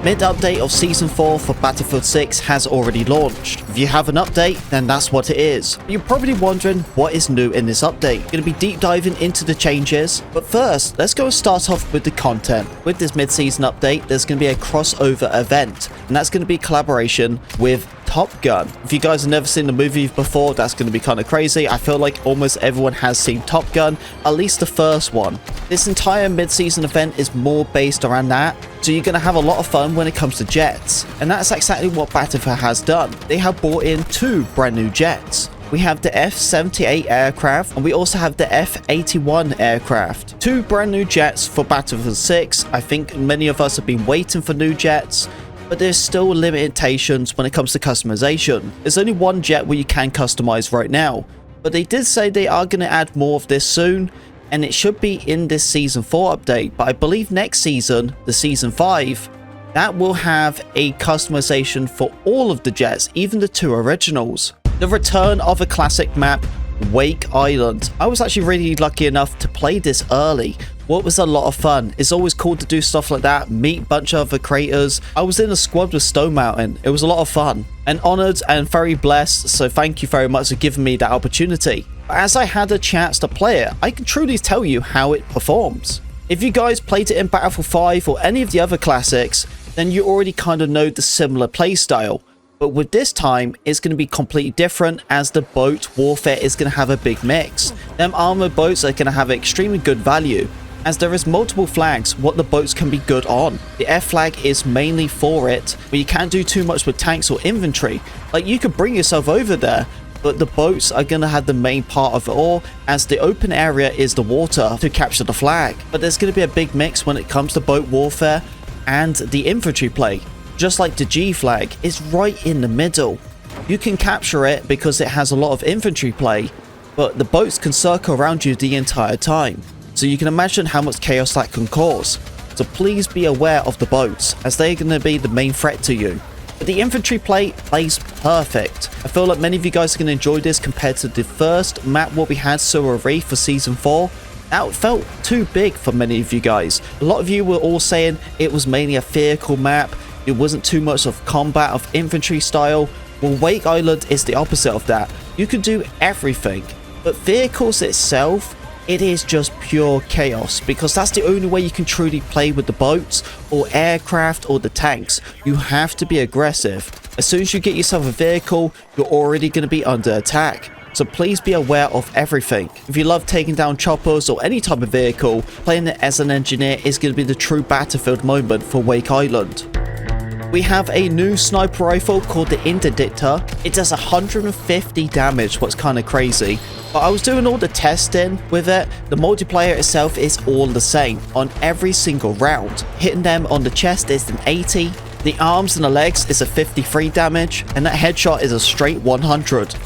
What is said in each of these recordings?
Mid-update of Season 4 for Battlefield 6 has already launched. If you have an update, then that's what it is. You're probably wondering what is new in this update. Going to be deep diving into the changes, but first, let's go and start off with the content. With this mid-season update, there's going to be a crossover event, and that's going to be a collaboration with Top Gun. If you guys have never seen the movie before, that's going to be kind of crazy. I feel like almost everyone has seen Top Gun, at least the first one. This entire mid-season event is more based around that, so you're going to have a lot of fun when it comes to jets. And that's exactly what Battlefield has done. They have brought in 2 brand new jets. We have the F-78 aircraft, and we also have the F-81 aircraft. 2 brand new jets for Battlefield 6. I think many of us have been waiting for new jets, but there's still limitations when it comes to customization. There's only one jet where you can customize right now, but they did say they are going to add more of this soon, and it should be in this Season 4 update. But I believe next season, the Season 5, that will have a customization for all of the jets, even the 2 originals. The return of a classic map, Wake Island. I was actually really lucky enough to play this early. What was a lot of fun. It's always cool to do stuff like that, meet a bunch of other creators. I was in a squad with Stone Mountain. It was a lot of fun and honored and very blessed, so thank you very much for giving me that opportunity. But as I had a chance to play it, I can truly tell you how it performs. If you guys played it in Battlefield 5 or any of the other classics, then you already kind of know the similar playstyle. But with this time, it's going to be completely different, as the boat warfare is going to have a big mix. Them armored boats are going to have extremely good value, as there is multiple flags what the boats can be good on. The F flag is mainly for it, but you can't do too much with tanks or infantry. Like, you could bring yourself over there, but the boats are going to have the main part of it all, as the open area is the water to capture the flag. But there's going to be a big mix when it comes to boat warfare and the infantry play. Just like the G flag is right in the middle. You can capture it because it has a lot of infantry play, but the boats can circle around you the entire time. So you can imagine how much chaos that can cause. So please be aware of the boats, as they're going to be the main threat to you. But the infantry play plays perfect. I feel like many of you guys are going to enjoy this compared to the first map what we had, Silver Reef, for Season 4. That felt too big for many of you guys. A lot of you were all saying it was mainly a vehicle map. It wasn't too much of combat of infantry style. Well, Wake Island is the opposite of that. You can do everything, but vehicles itself, it is just pure chaos, because that's the only way you can truly play with the boats or aircraft or the tanks. You have to be aggressive. As soon as you get yourself a vehicle, you're already going to be under attack. So please be aware of everything. If you love taking down choppers or any type of vehicle, playing it as an engineer is going to be the true Battlefield moment for Wake Island. We have a new sniper rifle called the Interdictor. It does 150 damage, what's kind of crazy. But I was doing all the testing with it. The multiplayer itself is all the same on every single round. Hitting them on the chest is an 80. The arms and the legs is a 53 damage. And that headshot is a straight 100.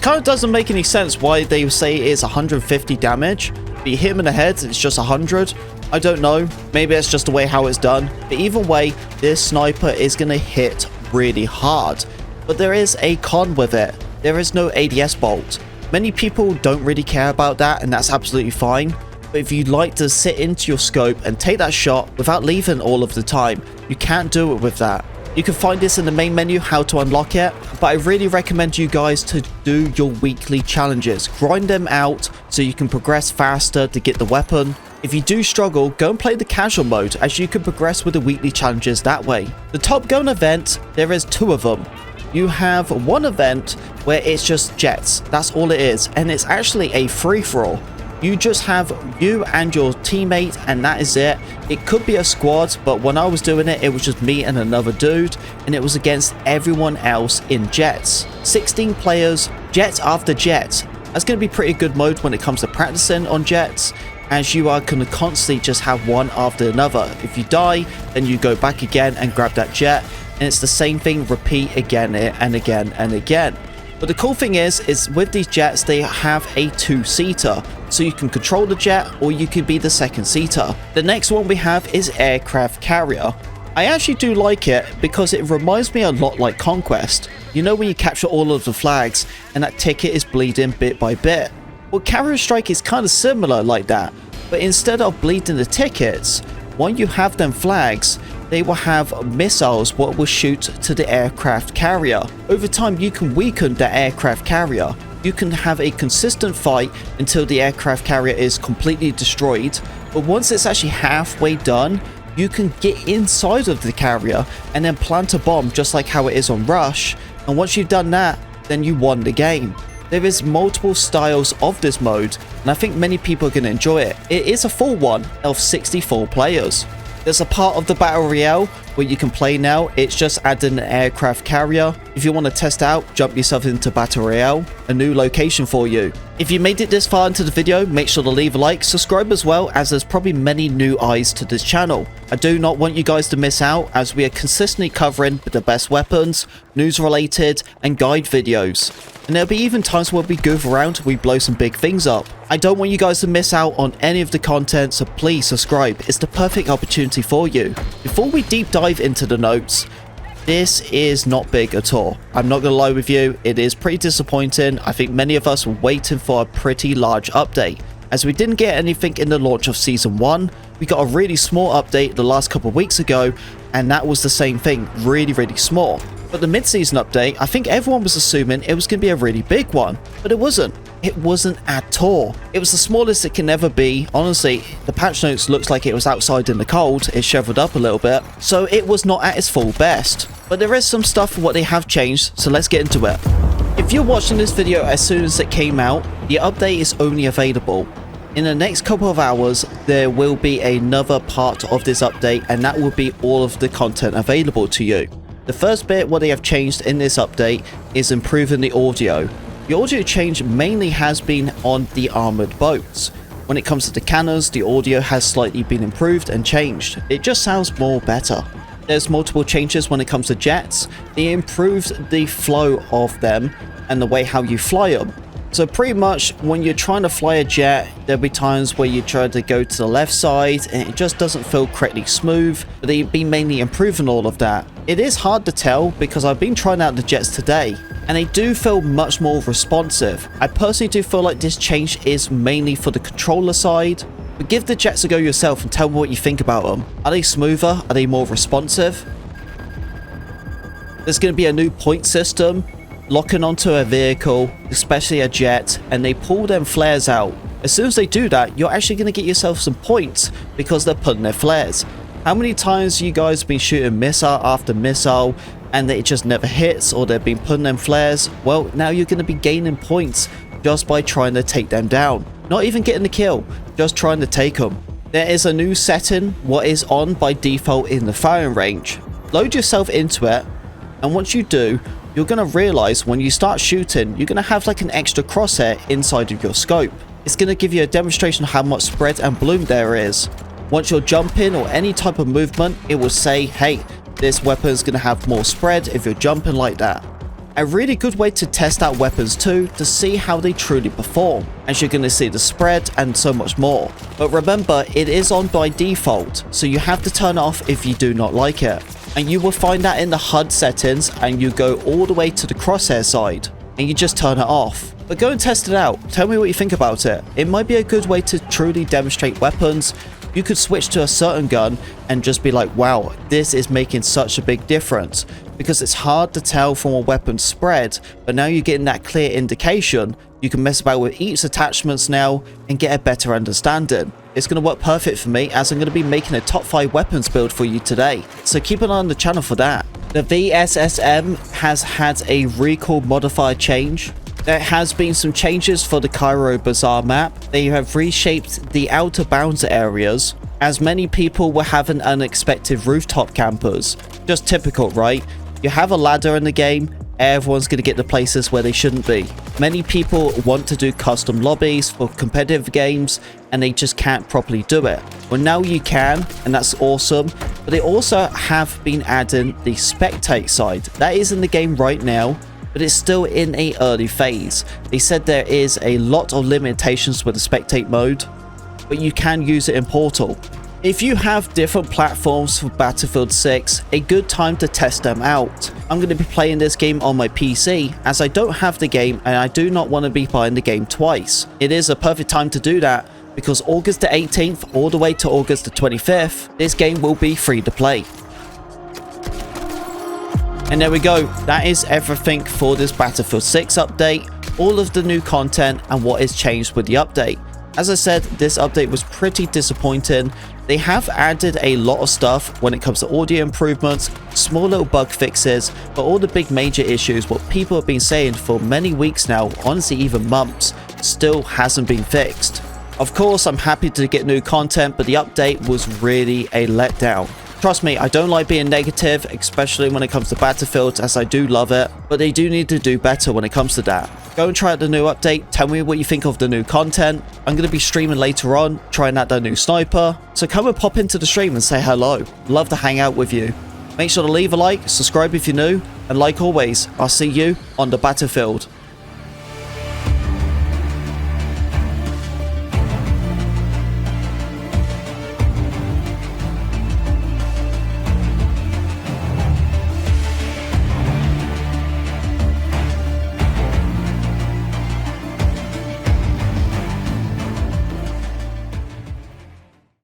Kind of doesn't make any sense why they say it is 150 damage. But you hit him in the head, it's just 100. I don't know, maybe that's just the way how it's done, but either way, this sniper is going to hit really hard. But there is a con with it. There is no ADS bolt. Many people don't really care about that, and that's absolutely fine. But if you'd like to sit into your scope and take that shot without leaving all of the time, you can't do it with that. You can find this in the main menu, how to unlock it, but I really recommend you guys to do your weekly challenges. Grind them out so you can progress faster to get the weapon. If you do struggle, go and play the casual mode, as you can progress with the weekly challenges that way. The Top Gun event, there is 2 of them. You have one event where it's just jets, that's all it is, and it's actually a free-for-all. You just have you and your teammate, and that is it. It could be a squad, but when I was doing it, it was just me and another dude, and it was against everyone else in jets. 16 players, jet after jet. That's going to be pretty good mode when it comes to practicing on jets, as you are going to constantly just have one after another. If you die, then you go back again and grab that jet, and it's the same thing, repeat again and again and again. But the cool thing is with these jets, they have a 2-seater, so you can control the jet or you can be the 2nd seater. The next one we have is aircraft carrier. I actually do like it because it reminds me a lot like Conquest. You know, when you capture all of the flags and that ticket is bleeding bit by bit. Well, Carrier Strike is kind of similar like that, but instead of bleeding the tickets, when you have them flags, they will have missiles what will shoot to the aircraft carrier. Over time, you can weaken the aircraft carrier. You can have a consistent fight until the aircraft carrier is completely destroyed, but once it's actually halfway done, you can get inside of the carrier and then plant a bomb just like how it is on Rush, and once you've done that, then you won the game. There is multiple styles of this mode, and I think many people are going to enjoy it. It is a full one of 64 players. There's a part of the Battle Royale where you can play now. It's just adding an aircraft carrier. If you want to test out, jump yourself into Battle Royale, a new location for you. If you made it this far into the video, make sure to leave a like, subscribe as well, as there's probably many new eyes to this channel. I do not want you guys to miss out, as we are consistently covering the best weapons, news related, and guide videos. And there'll be even times where we goof around, we blow some big things up. I don't want you guys to miss out on any of the content, so please subscribe. It's the perfect opportunity for you. Before we deep dive into the notes, this is not big at all. I'm not going to lie with you, it is pretty disappointing. I think many of us were waiting for a pretty large update, as we didn't get anything in the launch of Season 1. We got a really small update the last couple of weeks ago, and that was the same thing, really small. But the mid-season update, I think everyone was assuming it was going to be a really big one, but it wasn't. It wasn't at all. It was the smallest it can ever be. Honestly, the patch notes looks like it was outside in the cold. It shoveled up a little bit, so it was not at its full best. But there is some stuff for what they have changed, so let's get into it. If you're watching this video as soon as it came out, the update is only available. In the next couple of hours, there will be another part of this update, and that will be all of the content available to you. The first bit what they have changed in this update is improving the audio. The audio change mainly has been on the armored boats. When it comes to the cannons, the audio has slightly been improved and changed. It just sounds more better. There's multiple changes when it comes to jets. They improved the flow of them and the way how you fly them. So pretty much when you're trying to fly a jet, there'll be times where you try to go to the left side and it just doesn't feel correctly smooth, but they've been mainly improving all of that. It is hard to tell because I've been trying out the jets today and they do feel much more responsive. I personally do feel like this change is mainly for the controller side, but give the jets a go yourself and tell me what you think about them. Are they smoother? Are they more responsive? There's going to be a new point system. Locking onto a vehicle, especially a jet, and they pull them flares out. As soon as they do that, you're actually going to get yourself some points because they're putting their flares. How many times you guys have been shooting missile after missile and it just never hits, or they've been putting them flares? Well, now you're going to be gaining points just by trying to take them down. Not even getting the kill, just trying to take them. There is a new setting what is on by default in the firing range. Load yourself into it, and once you do, you're going to realize when you start shooting, you're going to have like an extra crosshair inside of your scope. It's going to give you a demonstration of how much spread and bloom there is. Once you're jumping or any type of movement, it will say, hey, this weapon is going to have more spread if you're jumping like that. A really good way to test out weapons too, to see how they truly perform, as you're going to see the spread and so much more. But remember, it is on by default, so you have to turn it off if you do not like it. And you will find that in the HUD settings, and you go all the way to the crosshair side and you just turn it off. But go and test it out. Tell me what you think about it. It might be a good way to truly demonstrate weapons. You could switch to a certain gun and just be like, wow, this is making such a big difference, because it's hard to tell from a weapon's spread, but now you're getting that clear indication. You can mess about with each attachments now and get a better understanding. It's going to work perfect for me, as I'm going to be making a top 5 weapons build for you today, so keep an eye on the channel for that. The VSSM has had a recall modifier change. There has been some changes for the Cairo Bazaar map. They have reshaped the outer bounds areas, as many people were having unexpected rooftop campers. Just typical, right? You have a ladder in the game, everyone's going to get the places where they shouldn't be. Many people want to do custom lobbies for competitive games and they just can't properly do it. Well, now you can, and that's awesome. But they also have been adding the spectate side. That is in the game right now, but it's still in a early phase. They said there is a lot of limitations with the spectate mode, but you can use it in Portal. If you have different platforms for Battlefield 6, a good time to test them out. I'm going to be playing this game on my PC, as I don't have the game and I do not want to be buying the game twice. It is a perfect time to do that, because August the 18th all the way to August the 25th, this game will be free to play. And there we go, that is everything for this Battlefield 6 update, all of the new content and what is changed with the update. As I said, this update was pretty disappointing. They have added a lot of stuff when it comes to audio improvements, small little bug fixes, but all the big major issues, what people have been saying for many weeks now, honestly even months, still hasn't been fixed. Of course, I'm happy to get new content, but the update was really a letdown. Trust me, I don't like being negative, especially when it comes to Battlefield, as I do love it, but they do need to do better when it comes to that. Go and try out the new update, tell me what you think of the new content. I'm going to be streaming later on, trying out that new sniper, so come and pop into the stream and say hello. Love to hang out with you. Make sure to leave a like, subscribe if you're new, and like always, I'll see you on the battlefield.